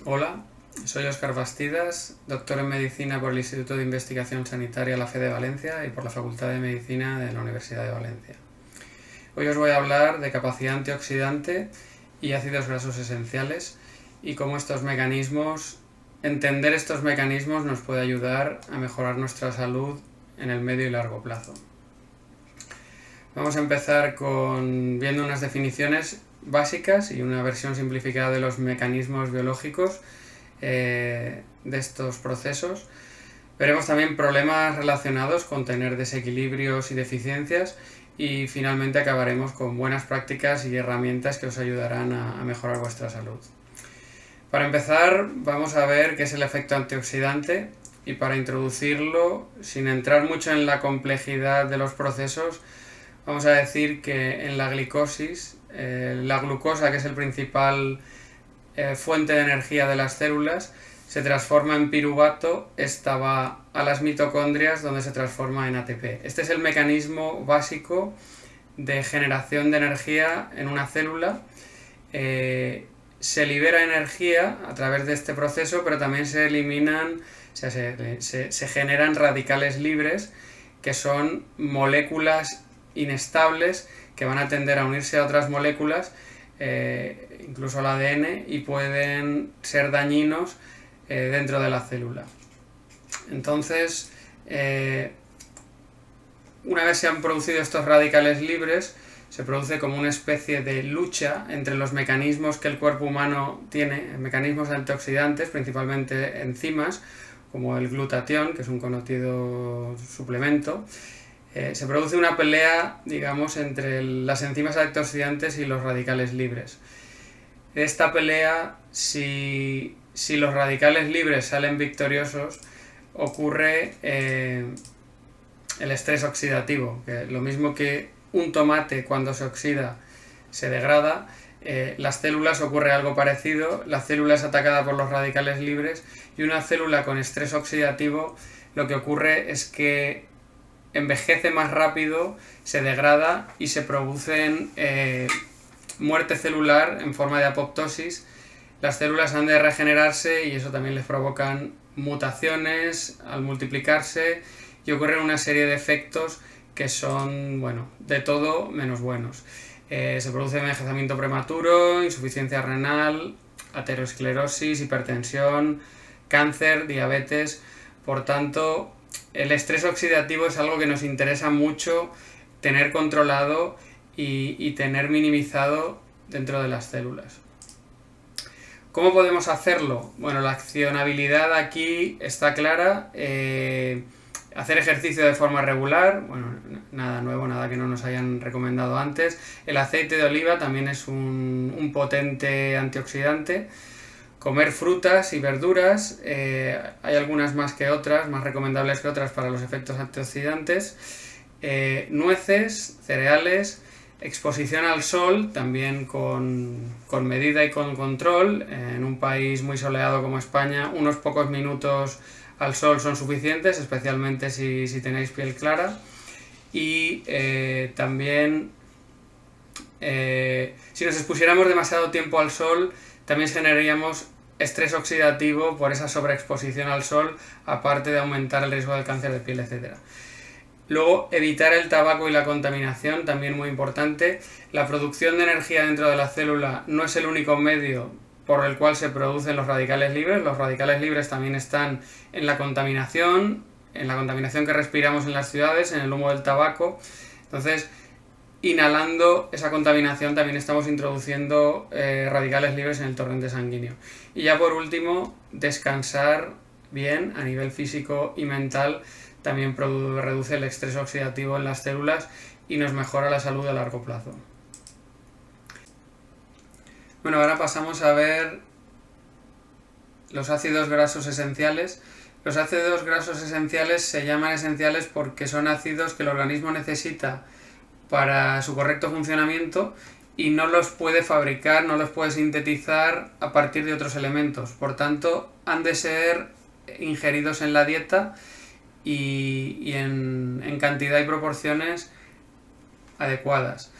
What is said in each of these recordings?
Hola, soy Óscar Bastidas, doctor en Medicina por el Instituto de Investigación Sanitaria La Fe de Valencia y por la Facultad de Medicina de la Universidad de Valencia. Hoy os voy a hablar de capacidad antioxidante y ácidos grasos esenciales y cómo entender estos mecanismos nos puede ayudar a mejorar nuestra salud en el medio y largo plazo. Vamos a empezar viendo unas definiciones básicas y una versión simplificada de los mecanismos biológicos de estos procesos. Veremos también problemas relacionados con tener desequilibrios y deficiencias y finalmente acabaremos con buenas prácticas y herramientas que os ayudarán a mejorar vuestra salud. Para empezar, vamos a ver qué es el efecto antioxidante y para introducirlo, sin entrar mucho en la complejidad de los procesos, vamos a decir que en la glicosis, la glucosa, que es el principal fuente de energía de las células, se transforma en piruvato, esta va a las mitocondrias donde se transforma en ATP. Este es el mecanismo básico de generación de energía en una célula. Se libera energía a través de este proceso, pero también se eliminan, se generan radicales libres, que son moléculas inestables que van a tender a unirse a otras moléculas, incluso al ADN, y pueden ser dañinos dentro de la célula. Entonces, una vez se han producido estos radicales libres, se produce como una especie de lucha entre los mecanismos que el cuerpo humano tiene, mecanismos antioxidantes, principalmente enzimas, como el glutatión, que es un conocido suplemento. Se produce una pelea, digamos, entre las enzimas antioxidantes y los radicales libres. Esta pelea, si los radicales libres salen victoriosos, ocurre el estrés oxidativo, que lo mismo que un tomate cuando se oxida se degrada, las células ocurre algo parecido, la célula es atacada por los radicales libres y una célula con estrés oxidativo lo que ocurre es que envejece más rápido, se degrada y se producen muerte celular en forma de apoptosis. Las células han de regenerarse y eso también les provocan mutaciones al multiplicarse y ocurren una serie de efectos que son, bueno, de todo menos buenos. Se produce envejecimiento prematuro, insuficiencia renal, aterosclerosis, hipertensión, cáncer, diabetes. Por tanto, el estrés oxidativo es algo que nos interesa mucho tener controlado y tener minimizado dentro de las células. ¿Cómo podemos hacerlo? Bueno, la accionabilidad aquí está clara. Hacer ejercicio de forma regular, bueno, nada nuevo, nada que no nos hayan recomendado antes. El aceite de oliva también es un potente antioxidante. Comer frutas y verduras, hay algunas más que otras, más recomendables que otras para los efectos antioxidantes. Nueces, cereales, exposición al sol, también con medida y con control. En un país muy soleado como España, unos pocos minutos al sol son suficientes, especialmente si tenéis piel clara. Y también, si nos expusiéramos demasiado tiempo al sol, también generaríamos estrés oxidativo por esa sobreexposición al sol, aparte de aumentar el riesgo de cáncer de piel, etc. Luego, evitar el tabaco y la contaminación, también muy importante. La producción de energía dentro de la célula no es el único medio por el cual se producen los radicales libres. Los radicales libres también están en la contaminación que respiramos en las ciudades, en el humo del tabaco. Entonces, inhalando esa contaminación también estamos introduciendo radicales libres en el torrente sanguíneo. Y ya por último, descansar bien a nivel físico y mental también reduce el estrés oxidativo en las células y nos mejora la salud a largo plazo. Bueno, ahora pasamos a ver los ácidos grasos esenciales. Los ácidos grasos esenciales se llaman esenciales porque son ácidos que el organismo necesita para su correcto funcionamiento y no los puede fabricar, no los puede sintetizar a partir de otros elementos. Por tanto, han de ser ingeridos en la dieta y en cantidad y proporciones adecuadas.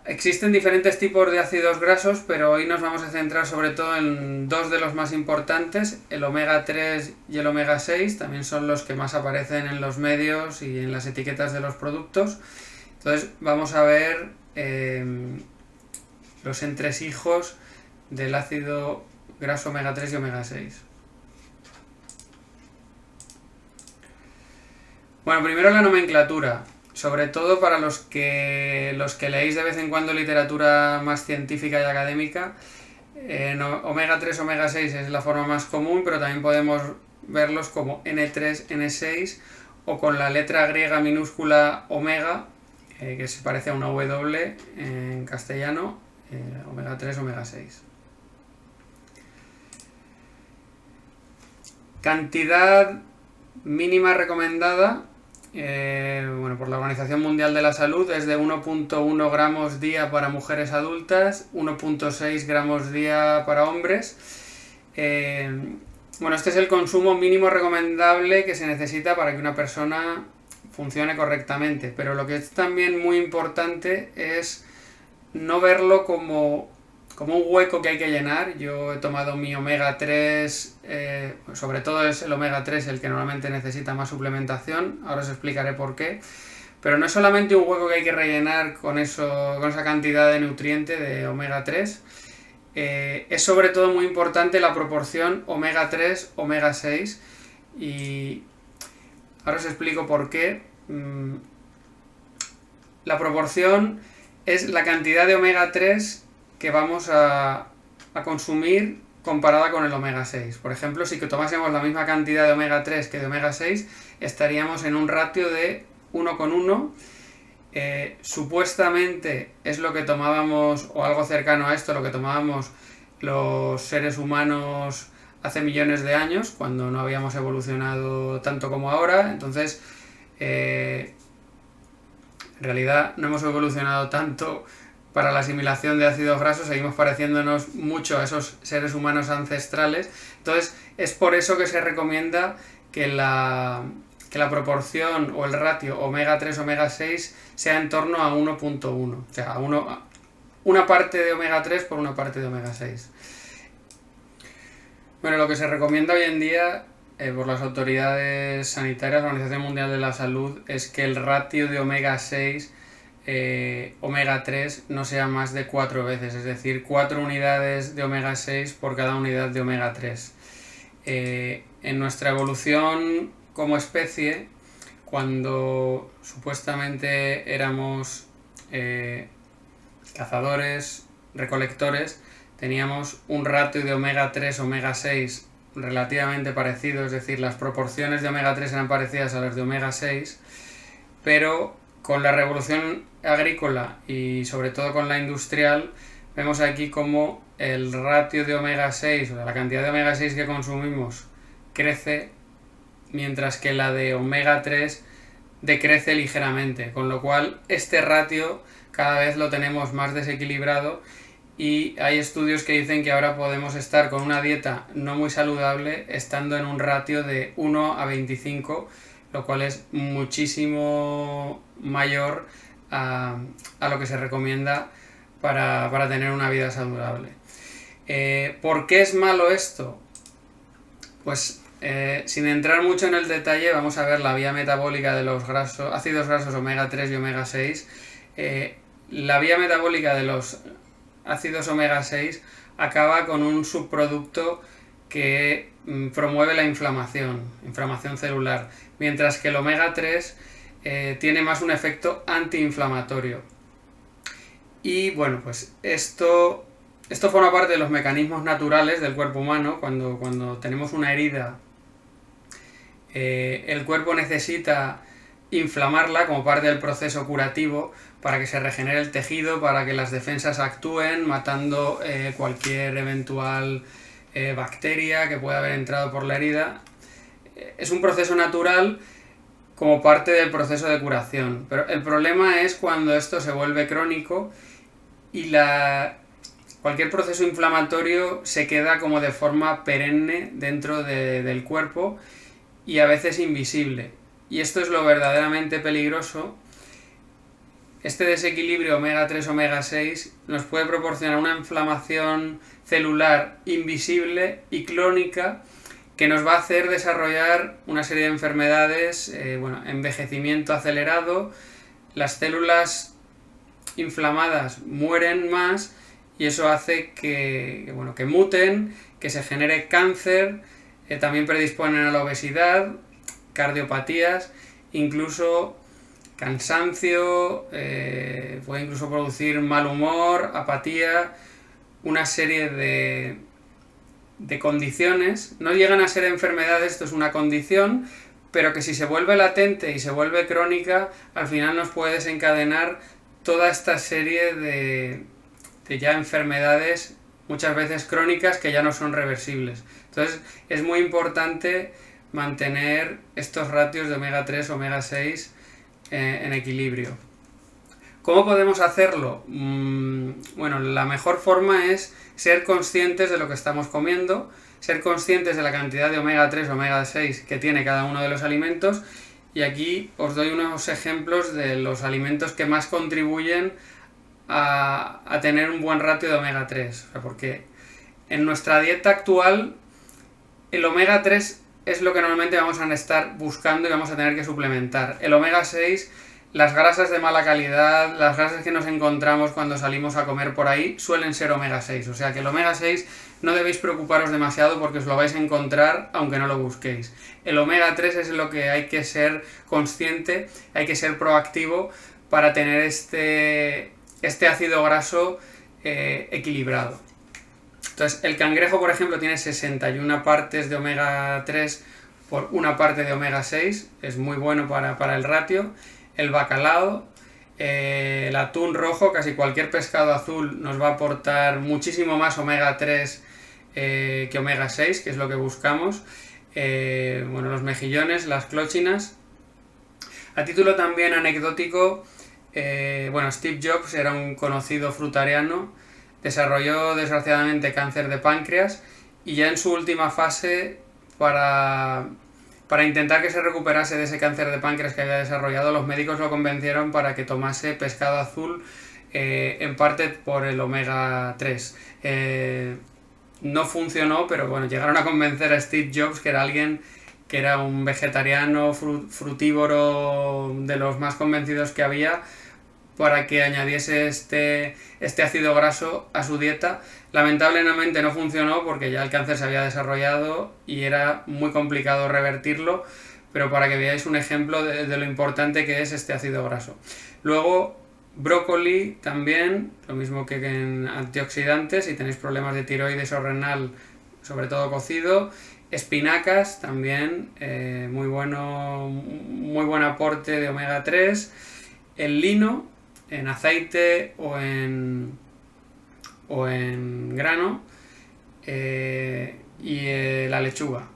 Existen diferentes tipos de ácidos grasos, pero hoy nos vamos a centrar sobre todo en dos de los más importantes, el omega 3 y el omega 6, también son los que más aparecen en los medios y en las etiquetas de los productos. Entonces vamos a ver los entresijos del ácido graso omega 3 y omega 6. Bueno, primero la nomenclatura. Sobre todo para los que leéis de vez en cuando literatura más científica y académica, omega 3, omega 6 es la forma más común, pero también podemos verlos como N3, N6 o con la letra griega minúscula omega, que se parece a una W en castellano, omega 3, omega 6. Cantidad mínima recomendada. Por la Organización Mundial de la Salud es de 1,1 gramos día para mujeres adultas, 1,6 gramos día para hombres. Este es el consumo mínimo recomendable que se necesita para que una persona funcione correctamente, pero lo que es también muy importante es no verlo como un hueco que hay que llenar. Yo he tomado mi omega 3, sobre todo es el omega 3 el que normalmente necesita más suplementación, ahora os explicaré por qué, pero no es solamente un hueco que hay que rellenar con esa cantidad de nutriente de omega 3, es sobre todo muy importante la proporción omega 3, omega 6, y ahora os explico por qué. La proporción es la cantidad de omega 3 que vamos a consumir comparada con el omega 6. Por ejemplo, si tomásemos la misma cantidad de omega 3 que de omega 6, estaríamos en un ratio de 1,1. Supuestamente es lo que tomábamos, o algo cercano a esto, lo que tomábamos los seres humanos hace millones de años, cuando no habíamos evolucionado tanto como ahora. Entonces, en realidad no hemos evolucionado tanto para la asimilación de ácidos grasos, seguimos pareciéndonos mucho a esos seres humanos ancestrales. Entonces es por eso que se recomienda que la proporción o el ratio omega 3 omega 6 sea en torno a 1,1, o sea, una parte de omega 3 por una parte de omega 6. Bueno, lo que se recomienda hoy en día por las autoridades sanitarias, la Organización Mundial de la Salud, es que el ratio de omega 6 omega 3 no sea más de 4 veces, es decir, 4 unidades de omega 6 por cada unidad de omega 3. En nuestra evolución como especie, cuando supuestamente éramos cazadores, recolectores, teníamos un ratio de omega 3, omega 6 relativamente parecido, es decir, las proporciones de omega 3 eran parecidas a las de omega 6, pero con la revolución agrícola y sobre todo con la industrial, vemos aquí como el ratio de omega 6, o sea, la cantidad de omega 6 que consumimos, crece, mientras que la de omega 3 decrece ligeramente, con lo cual este ratio cada vez lo tenemos más desequilibrado, y hay estudios que dicen que ahora podemos estar con una dieta no muy saludable estando en un ratio de 1 a 25, lo cual es muchísimo mayor a lo que se recomienda para tener una vida saludable. ¿Por qué es malo esto? Pues sin entrar mucho en el detalle, vamos a ver la vía metabólica de los ácidos grasos omega 3 y omega 6. La vía metabólica de los ácidos omega 6 acaba con un subproducto que promueve la inflamación celular, mientras que el omega 3 tiene más un efecto antiinflamatorio. Y bueno, pues esto forma parte de los mecanismos naturales del cuerpo humano. Cuando tenemos una herida, el cuerpo necesita inflamarla como parte del proceso curativo para que se regenere el tejido, para que las defensas actúen, matando cualquier eventual bacteria que pueda haber entrado por la herida. Es un proceso natural como parte del proceso de curación, pero el problema es cuando esto se vuelve crónico y cualquier proceso inflamatorio se queda como de forma perenne dentro del cuerpo y a veces invisible. Y esto es lo verdaderamente peligroso, este desequilibrio omega 3, omega 6 nos puede proporcionar una inflamación celular invisible y crónica que nos va a hacer desarrollar una serie de enfermedades, envejecimiento acelerado, las células inflamadas mueren más y eso hace que muten, que se genere cáncer, también predisponen a la obesidad, cardiopatías, incluso cansancio, puede incluso producir mal humor, apatía, una serie de condiciones. No llegan a ser enfermedades, esto es una condición, pero que si se vuelve latente y se vuelve crónica, al final nos puede desencadenar toda esta serie de ya enfermedades, muchas veces crónicas, que ya no son reversibles. Entonces es muy importante mantener estos ratios de omega 3, omega 6 en equilibrio. ¿Cómo podemos hacerlo? La mejor forma es ser conscientes de lo que estamos comiendo, ser conscientes de la cantidad de omega 3, omega 6 que tiene cada uno de los alimentos, y aquí os doy unos ejemplos de los alimentos que más contribuyen a tener un buen ratio de omega 3. Porque en nuestra dieta actual el omega 3 es lo que normalmente vamos a estar buscando y vamos a tener que suplementar. El omega 6, las grasas de mala calidad, las grasas que nos encontramos cuando salimos a comer por ahí, suelen ser omega 6. O sea que el omega 6 no debéis preocuparos demasiado porque os lo vais a encontrar aunque no lo busquéis. El omega 3 es lo que hay que ser consciente, hay que ser proactivo para tener este ácido graso equilibrado. Entonces, el cangrejo, por ejemplo, tiene 61 partes de omega 3 por una parte de omega 6, es muy bueno para el ratio. El bacalao, el atún rojo, casi cualquier pescado azul nos va a aportar muchísimo más omega 3 que omega 6, que es lo que buscamos. Los mejillones, las clochinas. A título también anecdótico, Steve Jobs era un conocido frutariano, desarrolló desgraciadamente cáncer de páncreas y ya en su última fase, para intentar que se recuperase de ese cáncer de páncreas que había desarrollado, los médicos lo convencieron para que tomase pescado azul, en parte por el omega 3. No funcionó, pero llegaron a convencer a Steve Jobs, que era alguien que era un vegetariano frutívoro de los más convencidos que había, para que añadiese este ácido graso a su dieta. Lamentablemente no funcionó porque ya el cáncer se había desarrollado y era muy complicado revertirlo, pero para que veáis un ejemplo de lo importante que es este ácido graso. Luego, brócoli también, lo mismo que en antioxidantes, si tenéis problemas de tiroides o renal, sobre todo cocido. Espinacas también, muy buen aporte de omega 3. El lino, en aceite o en grano, y la lechuga,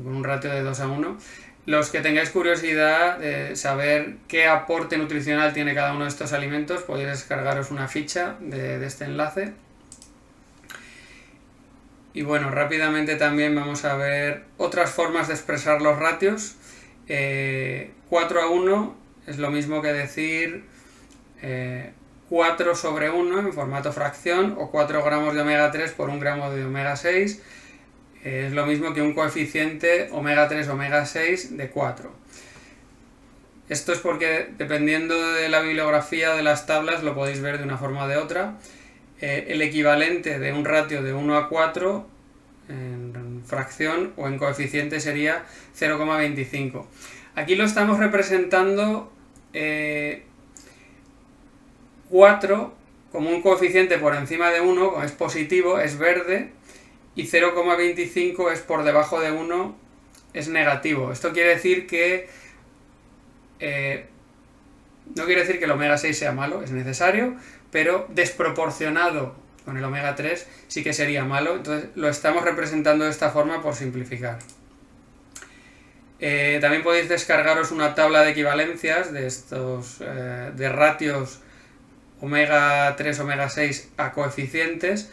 con un ratio de 2:1. Los que tengáis curiosidad de saber qué aporte nutricional tiene cada uno de estos alimentos, podéis descargaros una ficha de este enlace. Y rápidamente también vamos a ver otras formas de expresar los ratios. 4:1 es lo mismo que decir 4/1 en formato fracción, o 4 gramos de omega 3 por 1 gramo de omega 6. Es lo mismo que un coeficiente omega 3, omega 6 de 4. Esto es porque, dependiendo de la bibliografía de las tablas, lo podéis ver de una forma o de otra. El equivalente de un ratio de 1:4 en fracción o en coeficiente sería 0,25. Aquí lo estamos representando 4 como un coeficiente por encima de 1, como es positivo, es verde, y 0,25 es por debajo de 1, es negativo. Esto quiere decir que no quiere decir que el omega 6 sea malo, es necesario, pero desproporcionado con el omega 3 sí que sería malo. Entonces lo estamos representando de esta forma por simplificar. También podéis descargaros una tabla de equivalencias de estos de ratios omega 3, omega 6 a coeficientes,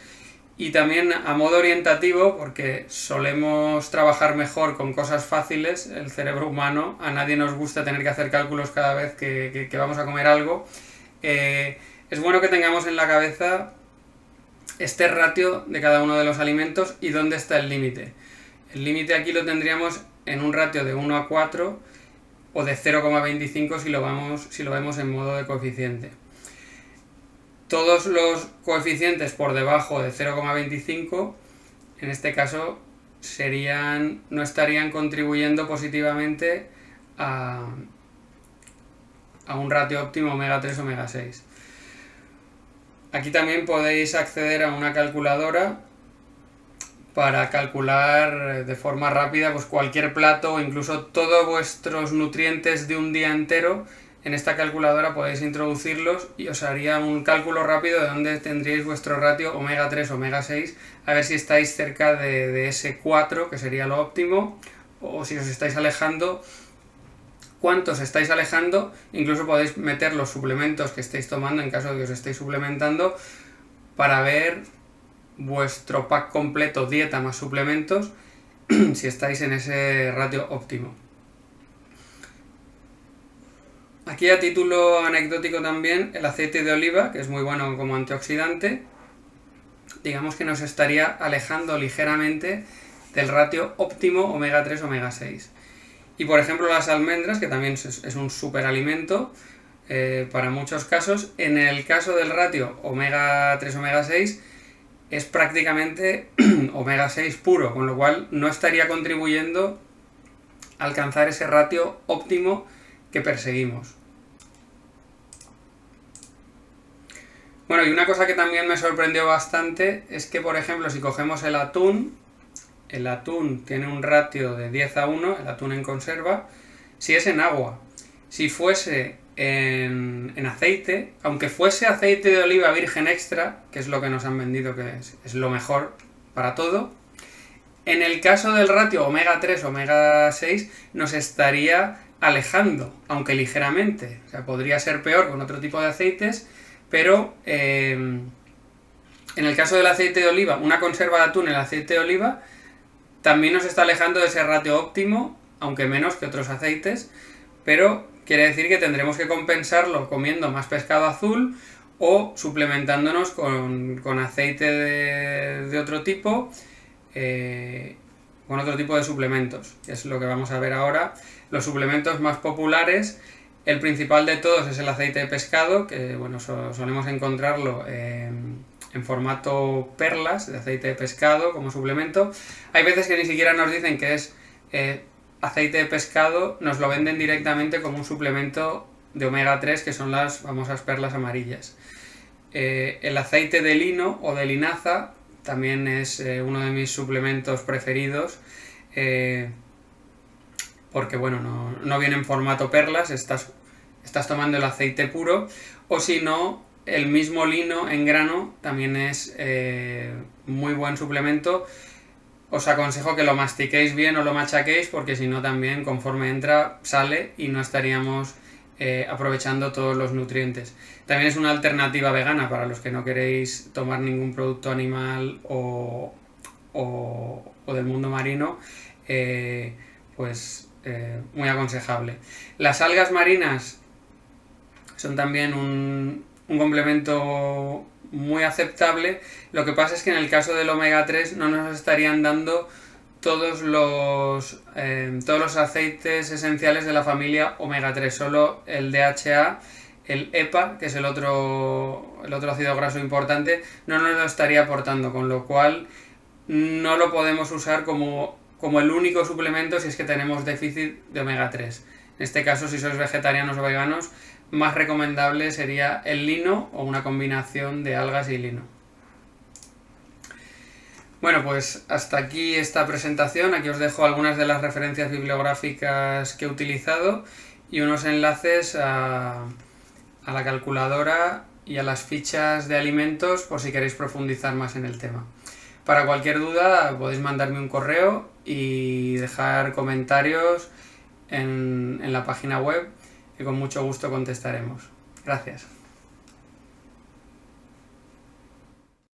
y también a modo orientativo, porque solemos trabajar mejor con cosas fáciles. El cerebro humano, a nadie nos gusta tener que hacer cálculos cada vez que vamos a comer algo. Es bueno que tengamos en la cabeza este ratio de cada uno de los alimentos y dónde está el límite. El límite aquí lo tendríamos en un ratio de 1 a 4 o de 0,25 si lo vemos en modo de coeficiente. Todos los coeficientes por debajo de 0,25, en este caso, no estarían contribuyendo positivamente a un ratio óptimo omega 3 omega 6. Aquí también podéis acceder a una calculadora para calcular de forma rápida pues cualquier plato o incluso todos vuestros nutrientes de un día entero. En esta calculadora podéis introducirlos y os haría un cálculo rápido de dónde tendríais vuestro ratio omega 3 omega 6, a ver si estáis cerca de ese 4, que sería lo óptimo, o si os estáis alejando, cuánto os estáis alejando. Incluso podéis meter los suplementos que estéis tomando en caso de que os estéis suplementando para ver vuestro pack completo, dieta más suplementos, si estáis en ese ratio óptimo. Aquí a título anecdótico también, el aceite de oliva, que es muy bueno como antioxidante, digamos que nos estaría alejando ligeramente del ratio óptimo omega 3 omega 6. Y por ejemplo las almendras, que también es un superalimento para muchos casos, en el caso del ratio omega 3 omega 6 es prácticamente omega 6 puro, con lo cual no estaría contribuyendo a alcanzar ese ratio óptimo que perseguimos. Bueno, y una cosa que también me sorprendió bastante es que, por ejemplo, si cogemos el atún tiene un ratio de 10 a 1, el atún en conserva, si es en agua. Si fuese en aceite, aunque fuese aceite de oliva virgen extra, que es lo que nos han vendido que es lo mejor para todo, en el caso del ratio omega 3 omega 6 nos estaría alejando, aunque ligeramente. O sea, podría ser peor con otro tipo de aceites, pero en el caso del aceite de oliva, una conserva de atún en el aceite de oliva también nos está alejando de ese ratio óptimo, aunque menos que otros aceites, pero quiere decir que tendremos que compensarlo comiendo más pescado azul o suplementándonos con aceite de otro tipo, con otro tipo de suplementos, que es lo que vamos a ver ahora. Los suplementos más populares, el principal de todos es el aceite de pescado, que bueno, solemos encontrarlo en formato perlas de aceite de pescado como suplemento. Hay veces que ni siquiera nos dicen que es aceite de pescado, nos lo venden directamente como un suplemento de omega 3, que son las famosas perlas amarillas. El aceite de lino o de linaza también es uno de mis suplementos preferidos, porque bueno, no viene en formato perlas, estás tomando el aceite puro, o si no, el mismo lino en grano también es muy buen suplemento. Os aconsejo que lo mastiquéis bien o lo machaquéis, porque si no también conforme entra sale y no estaríamos aprovechando todos los nutrientes. También es una alternativa vegana para los que no queréis tomar ningún producto animal o del mundo marino, muy aconsejable. Las algas marinas son también un complemento muy aceptable. Lo que pasa es que en el caso del omega 3 no nos estarían dando todos los aceites esenciales de la familia omega 3, solo el DHA, el EPA, que es el otro ácido graso importante, no nos lo estaría aportando, con lo cual no lo podemos usar como el único suplemento si es que tenemos déficit de omega 3. En este caso, si sois vegetarianos o veganos, más recomendable sería el lino o una combinación de algas y lino. Bueno, pues hasta aquí esta presentación. Aquí os dejo algunas de las referencias bibliográficas que he utilizado y unos enlaces a la calculadora y a las fichas de alimentos por si queréis profundizar más en el tema. Para cualquier duda podéis mandarme un correo y dejar comentarios en la página web, que con mucho gusto contestaremos. Gracias.